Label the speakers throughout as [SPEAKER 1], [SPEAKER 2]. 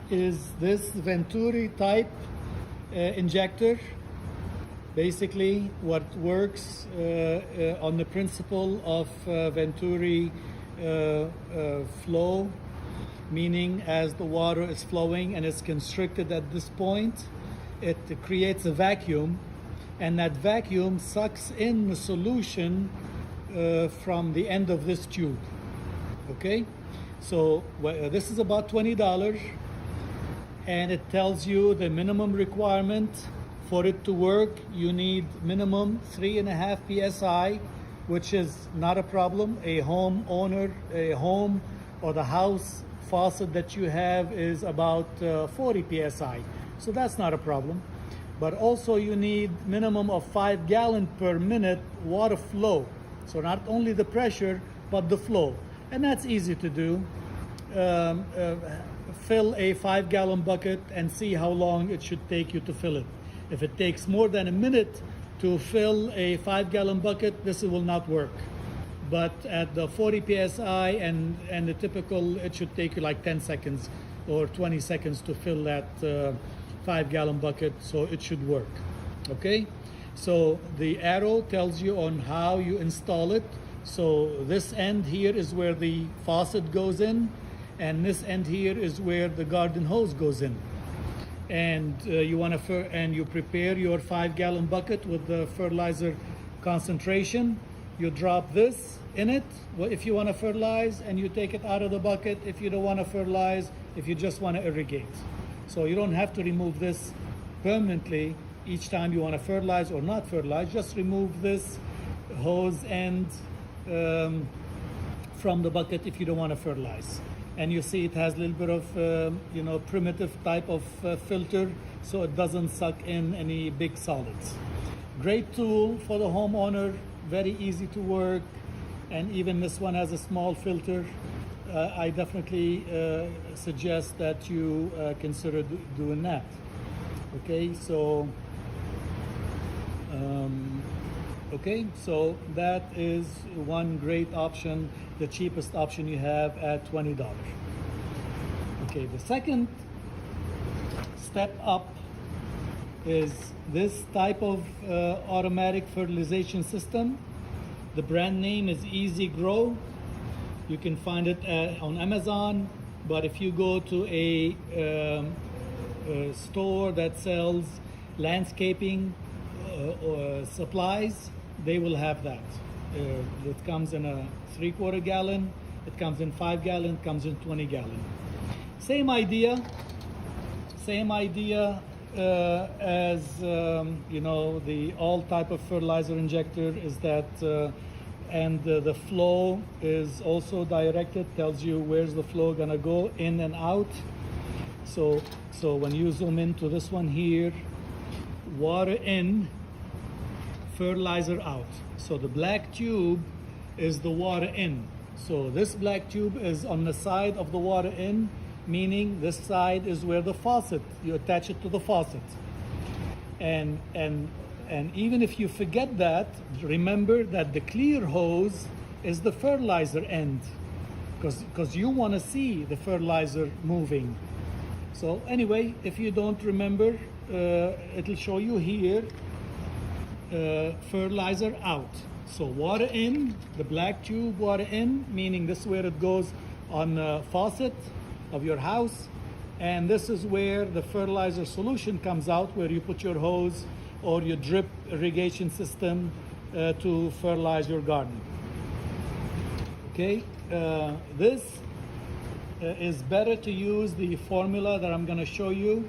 [SPEAKER 1] is this Venturi type injector. Basically, what works on the principle of Venturi flow, meaning as the water is flowing and it's constricted at this point, it creates a vacuum, and that vacuum sucks in the solution from the end of this tube. Okay, so this is about $20, and it tells you the minimum requirement for it to work. You need minimum 3.5 psi, which is not a problem. A homeowner, a home or the house faucet that you have is about 40 psi, so that's not a problem. But also you need minimum of 5 gallons per minute water flow. So not only the pressure, but the flow. And that's easy to do. Fill a 5-gallon bucket and see how long it should take you to fill it. If it takes more than a minute to fill a 5-gallon bucket, this will not work. But at the 40 psi and the typical, it should take you like 10 seconds or 20 seconds to fill that 5-gallon bucket, so it should work. Okay, so the arrow tells you on how you install it. So this end here is where the faucet goes in, and this end here is where the garden hose goes in. And you prepare your 5-gallon bucket with the fertilizer concentration. You drop this in it if you want to fertilize, and you take it out of the bucket if you don't want to fertilize, if you just want to irrigate. So you don't have to remove this permanently each time you want to fertilize or not fertilize. Just remove this hose end from the bucket if you don't want to fertilize. And you see it has a little bit of primitive type of filter, so it doesn't suck in any big solids. Great tool for the homeowner, very easy to work, and even this one has a small filter. I definitely suggest that you consider doing that. Okay, so so that is one great option, the cheapest option you have at $20. Okay, the second step up is this type of automatic fertilization system. The brand name is Easy Grow. You can find it on Amazon, but if you go to a store that sells landscaping supplies, they will have that. It comes in a 3/4 gallon, it comes in 5 gallon, it comes in 20 gallon. Same idea as the all type of fertilizer injector is that, and the flow is also directed, tells you where's the flow gonna go in and out. So when you zoom into this one here, water in, fertilizer out. So the black tube is the water in. So this black tube is on the side of the water in, meaning this side is where the faucet, you attach it to the faucet. And even if you forget that, remember that the clear hose is the fertilizer end, because you want to see the fertilizer moving. So anyway, if you don't remember, it'll show you here, fertilizer out. So water in, the black tube, water in, meaning this is where it goes on the faucet of your house, and this is where the fertilizer solution comes out, where you put your hose or your drip irrigation system to fertilize your garden. Okay, this is better to use the formula that I'm going to show you.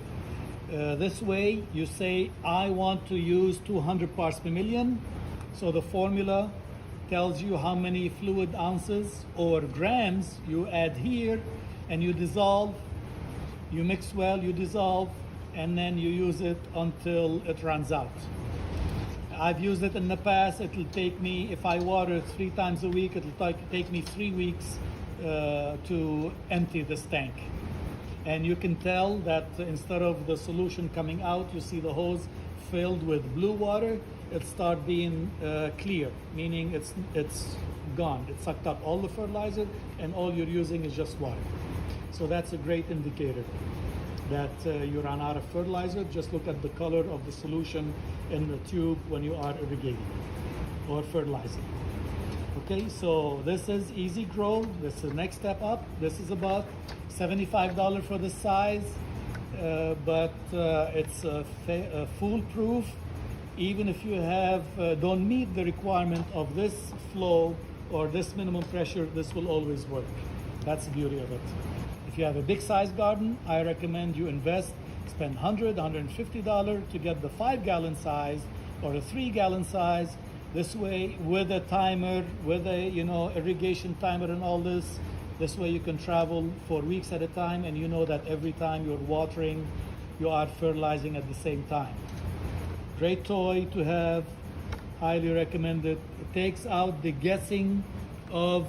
[SPEAKER 1] This way you say, I want to use 200 parts per million. So the formula tells you how many fluid ounces or grams you add here, and you dissolve, you mix well, you dissolve, and then you use it until it runs out. I've used it in the past. It'll take me, if I water 3 times a week, it'll take me 3 weeks to empty this tank. And you can tell that instead of the solution coming out, you see the hose filled with blue water, it start being clear, meaning it's gone. It sucked up all the fertilizer and all you're using is just water. So that's a great indicator. that you run out of fertilizer, just look at the color of the solution in the tube when you are irrigating or fertilizing. Okay, so this is easy grow. This is the next step up. This is about $75 for the size, but it's foolproof. Even if you have don't meet the requirement of this flow or this minimum pressure, this will always work. That's the beauty of it. If you have a big size garden, I recommend you invest, spend $100, $150 to get the 5-gallon size or a 3-gallon size. This way, with a timer, with a irrigation timer and all this, this way you can travel for weeks at a time, and you know that every time you're watering, you are fertilizing at the same time. Great toy to have, highly recommended. It takes out the guessing of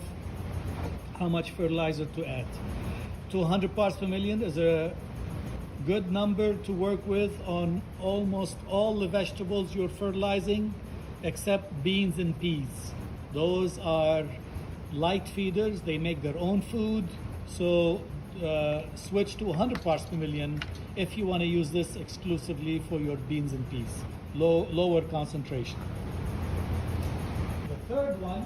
[SPEAKER 1] how much fertilizer to add. 200 parts per million is a good number to work with on almost all the vegetables you're fertilizing, except beans and peas. Those are light feeders, they make their own food, so switch to 100 parts per million if you want to use this exclusively for your beans and peas. Lower concentration. The third one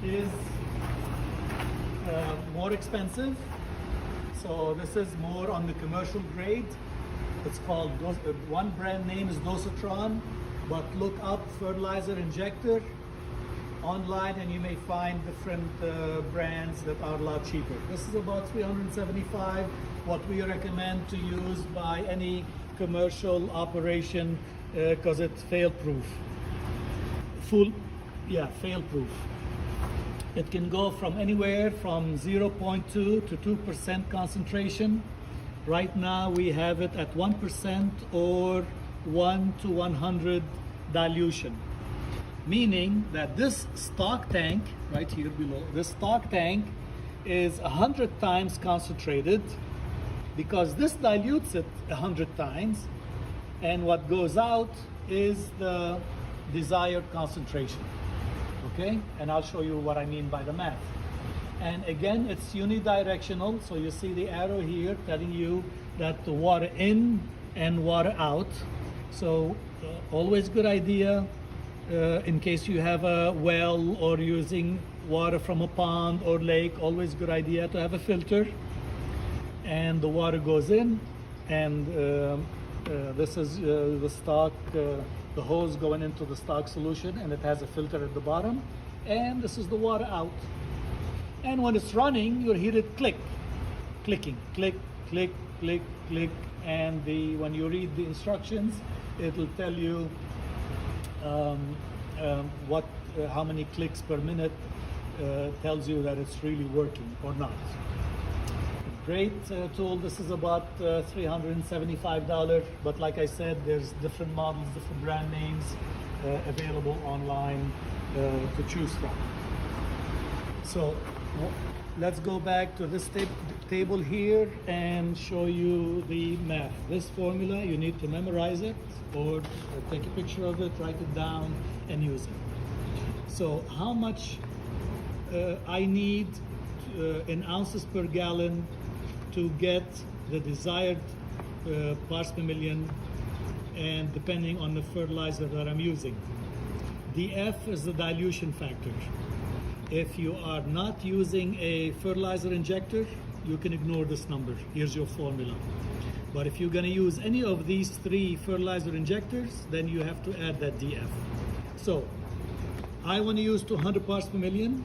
[SPEAKER 1] is more expensive, so this is more on the commercial grade. It's called, one brand name is Dosatron, but look up fertilizer injector online and you may find different brands that are a lot cheaper. This is about $375, what we recommend to use by any commercial operation because it's fail-proof. Fail-proof. It can go from anywhere from 0.2 to 2% concentration. Right now we have it at 1% or 1 to 100 dilution. Meaning that this stock tank, right here below, this stock tank is 100 times concentrated, because this dilutes it 100 times, and what goes out is the desired concentration. Okay, and I'll show you what I mean by the math. And again, it's unidirectional, so you see the arrow here telling you that the water in and water out. So always good idea in case you have a well or using water from a pond or lake, always good idea to have a filter, and the water goes in, and this is the stock, the hose going into the stock solution, and it has a filter at the bottom, and this is the water out. And when it's running, you'll hear it clicking, click, click, click, click, and when you read the instructions, it'll tell you how many clicks per minute, tells you that it's really working or not. Great tool. This is about $375, but like I said, there's different models, different brand names available online to choose from. So let's go back to this table here and show you the math. This formula, you need to memorize it or take a picture of it, write it down, and use it. So how much I need in ounces per gallon to get the desired parts per million, and depending on the fertilizer that I'm using. DF is the dilution factor. If you are not using a fertilizer injector, you can ignore this number. Here's your formula. But if you're going to use any of these 3 fertilizer injectors, then you have to add that DF. So I want to use 200 parts per million,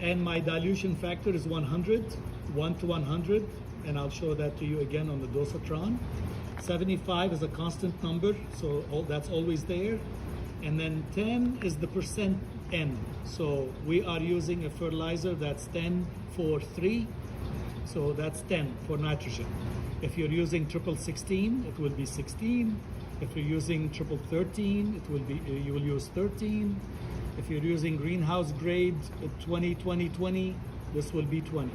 [SPEAKER 1] and my dilution factor is 100. 1 to 100, and I'll show that to you again on the Dosatron. 75 is a constant number, so that's always there. And then 10 is the percent N. So we are using a fertilizer that's 10 for 3, so that's 10 for nitrogen. If you're using triple 16, it will be 16. If you're using triple 13, it will be you will use 13. If you're using greenhouse grade 20, this will be 20.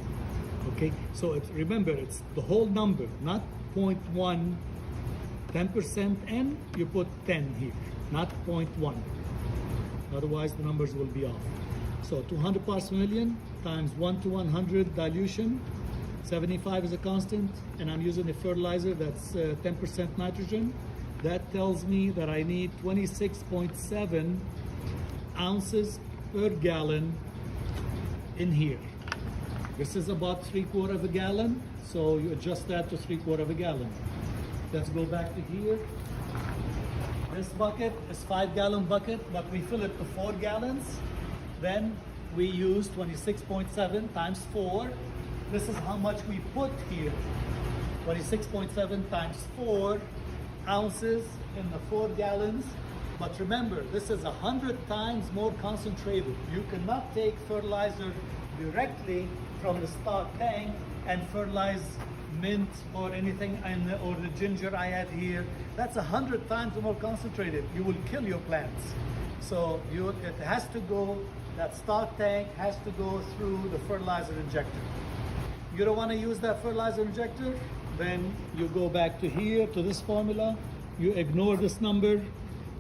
[SPEAKER 1] Okay, so remember, it's the whole number, not 0.1, 10% N, you put 10 here, not 0.1. Otherwise, the numbers will be off. So 200 parts per million times 1 to 100 dilution, 75 is a constant, and I'm using a fertilizer that's 10% nitrogen. That tells me that I need 26.7 ounces per gallon in here. This is about 3/4 of a gallon, so you adjust that to 3/4 of a gallon. Let's go back to here. This bucket is 5-gallon bucket, but we fill it to 4 gallons. Then we use 26.7 times 4. This is how much we put here. 26.7 times 4 ounces in the 4 gallons. But remember, this is 100 times more concentrated. You cannot take fertilizer directly from the stock tank and fertilize mint or anything, or the ginger I had here. That's 100 times more concentrated. You will kill your plants. So it has to go, that stock tank has to go through the fertilizer injector. You don't want to use that fertilizer injector, then you go back to here, to this formula. You ignore this number,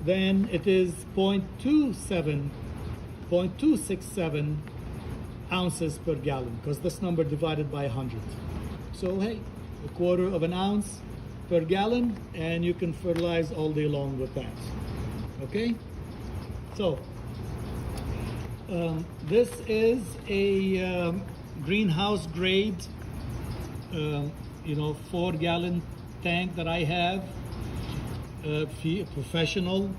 [SPEAKER 1] then it is 0.267 ounces per gallon, because this number divided by 100. So hey, 1/4 of an ounce per gallon, and you can fertilize all day long with that. Okay? So, this is a greenhouse grade, 4-gallon tank that I have, professional.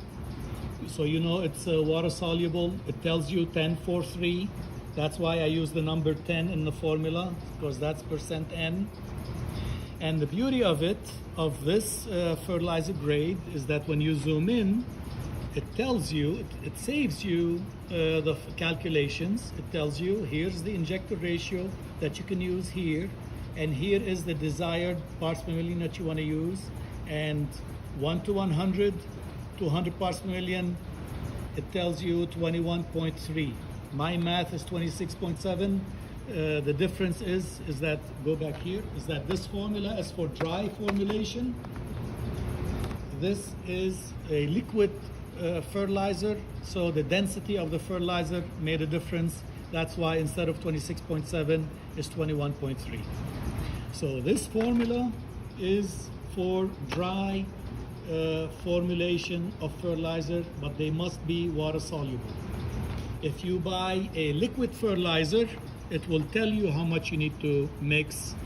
[SPEAKER 1] So it's water soluble. It tells you 1043. That's why I use the number 10 in the formula, because that's %N. And the beauty of this fertilizer grade is that when you zoom in, it tells you, it saves you the calculations. It tells you, here's the injector ratio that you can use here, and here is the desired parts per million that you want to use, and 1 to 100 to 100 parts per million, it tells you 21.3. My math is 26.7. The difference is that, go back here, is that this formula is for dry formulation. This is a liquid fertilizer, so the density of the fertilizer made a difference. That's why instead of 26.7, it's 21.3. So this formula is for dry formulation of fertilizer, but they must be water soluble. If you buy a liquid fertilizer, it will tell you how much you need to mix.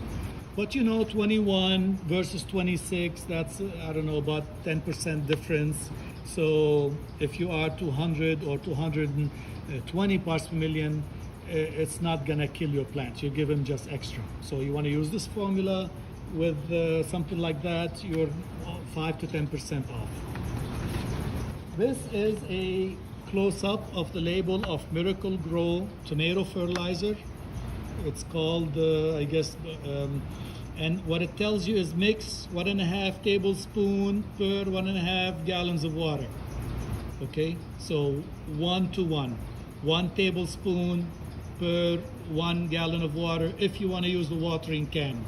[SPEAKER 1] But 21 versus 26, that's, I don't know, about 10% difference. So if you are 200 or 220 parts per million, it's not gonna kill your plants. You give them just extra. So you wanna use this formula with something like that, you're 5 to 10% off. This is a close-up of the label of Miracle Grow tomato fertilizer. It's called, and what it tells you is mix 1.5 tablespoon per 1.5 gallons of water. Okay, so 1 to 1, 1 tablespoon per 1 gallon of water if you want to use the watering can.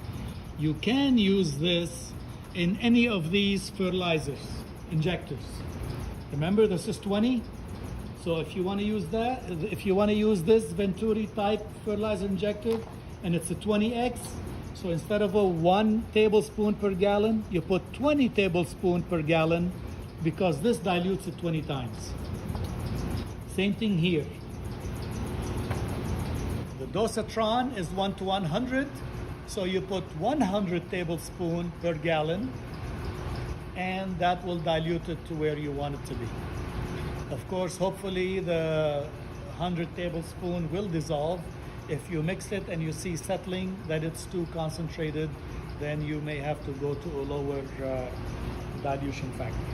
[SPEAKER 1] You can use this in any of these fertilizers, injectors. Remember, this is 20. So if you want to use that, if you want to use this Venturi type fertilizer injector, and it's a 20X, so instead of a 1 tablespoon per gallon, you put 20 tablespoons per gallon, because this dilutes it 20 times. Same thing here. The dosatron is 1 to 100, so you put 100 tablespoons per gallon, and that will dilute it to where you want it to be. Of course, hopefully the 100 tablespoon will dissolve. If you mix it and you see settling that it's too concentrated, then you may have to go to a lower dilution factor.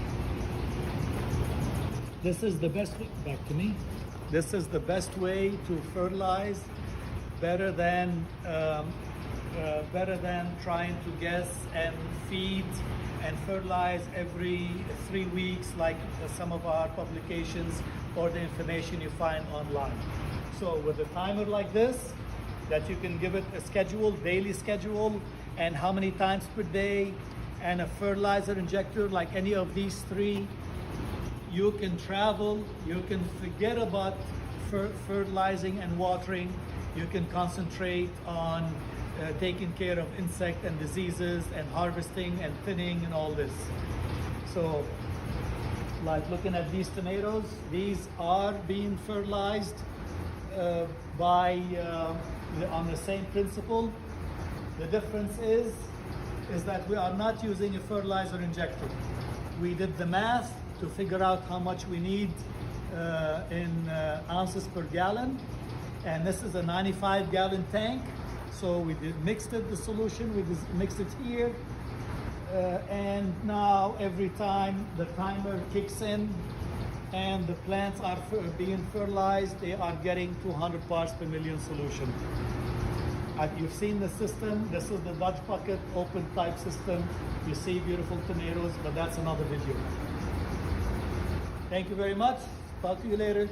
[SPEAKER 1] This is the best way, back to me. This is the best way to fertilize, better than trying to guess and feed and fertilize every 3 weeks, like some of our publications or the information you find online. So with a timer like this, that you can give it a schedule, daily schedule, and how many times per day, and a fertilizer injector like any of these 3, you can travel, you can forget about fertilizing and watering. You can concentrate on taking care of insect and diseases and harvesting and thinning and all this. So, like looking at these tomatoes, these are being fertilized on the same principle. The difference is that we are not using a fertilizer injector. We did the math to figure out how much we need in ounces per gallon, and this is a 95-gallon tank. So we mixed the solution, we mixed it here, and now every time the timer kicks in and the plants are being fertilized, they are getting 200 parts per million solution. You've seen the system. This is the Dutch bucket open type system. You see beautiful tomatoes, but that's another video. Thank you very much. Talk to you later.